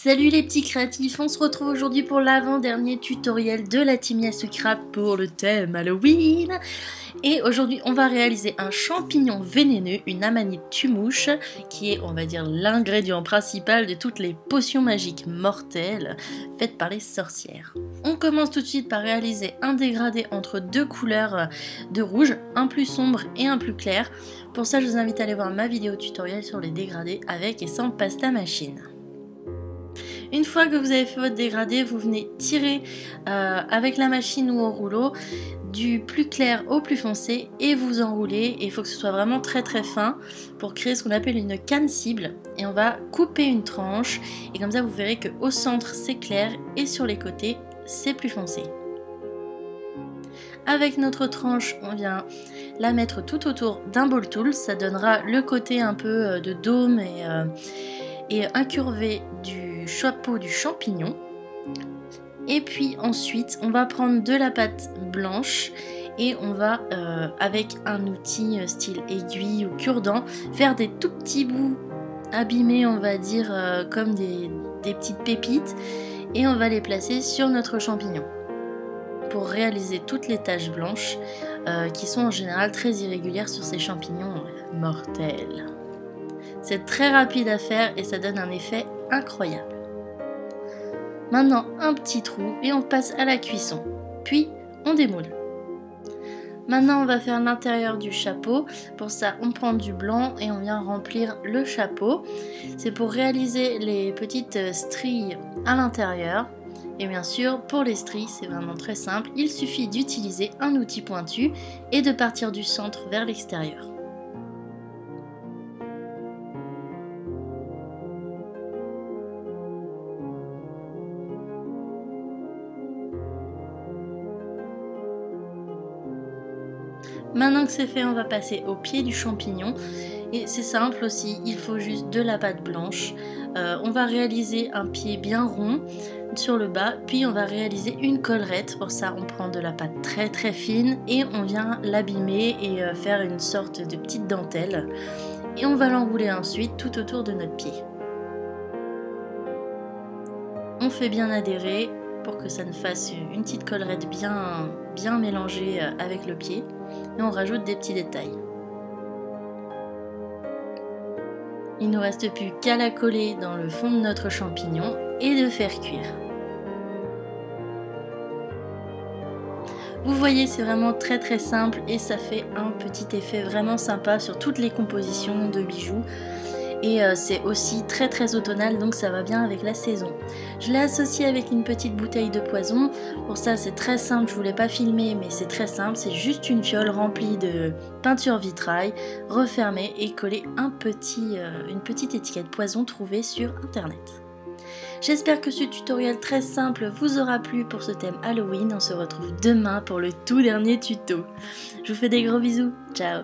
Salut les petits créatifs, on se retrouve aujourd'hui pour l'avant-dernier tutoriel de la Team Yasukrat pour le thème Halloween. Et aujourd'hui on va réaliser un champignon vénéneux, une amanite tumouche, qui est on va dire l'ingrédient principal de toutes les potions magiques mortelles faites par les sorcières. On commence tout de suite par réaliser un dégradé entre deux couleurs de rouge, un plus sombre et un plus clair. Pour ça je vous invite à aller voir ma vidéo tutoriel sur les dégradés avec et sans pasta machine. Une fois que vous avez fait votre dégradé, vous venez tirer avec la machine ou au rouleau du plus clair au plus foncé et vous enroulez. Et il faut que ce soit vraiment très fin pour créer ce qu'on appelle une canne cible. Et on va couper une tranche et comme ça vous verrez qu'au centre c'est clair et sur les côtés c'est plus foncé. Avec notre tranche, on vient la mettre tout autour d'un ball tool. Ça donnera le côté un peu de dôme et incurvé du chapeau du champignon. Et puis ensuite on va prendre de la pâte blanche et on va avec un outil style aiguille ou cure-dent faire des tout petits bouts abîmés, on va dire comme des petites pépites, et on va les placer sur notre champignon pour réaliser toutes les taches blanches qui sont en général très irrégulières sur ces champignons mortels. C'est très rapide à faire et ça donne un effet incroyable. Maintenant un petit trou et on passe à la cuisson, puis on démoule. Maintenant on va faire l'intérieur du chapeau. Pour ça on prend du blanc et on vient remplir le chapeau. C'est pour réaliser les petites stries à l'intérieur. Et bien sûr pour les stries c'est vraiment très simple, il suffit d'utiliser un outil pointu et de partir du centre vers l'extérieur. Maintenant que c'est fait, on va passer au pied du champignon et c'est simple aussi, il faut juste de la pâte blanche. On va réaliser un pied bien rond sur le bas, puis on va réaliser une collerette. Pour ça on prend de la pâte très fine et on vient l'abîmer et faire une sorte de petite dentelle. Et on va l'enrouler ensuite tout autour de notre pied. On fait bien adhérer pour que ça ne fasse une petite collerette bien mélangée avec le pied. Et on rajoute des petits détails. Il ne nous reste plus qu'à la coller dans le fond de notre champignon et de faire cuire. Vous voyez, c'est vraiment très simple et ça fait un petit effet vraiment sympa sur toutes les compositions de bijoux. Et c'est aussi très automnal, donc ça va bien avec la saison. Je l'ai associé avec une petite bouteille de poison. Pour ça c'est très simple, je voulais pas filmer mais c'est très simple. C'est juste une fiole remplie de peinture vitrail, refermée et coller une petite étiquette poison trouvée sur internet. J'espère que ce tutoriel très simple vous aura plu pour ce thème Halloween. On se retrouve demain pour le tout dernier tuto. Je vous fais des gros bisous, ciao!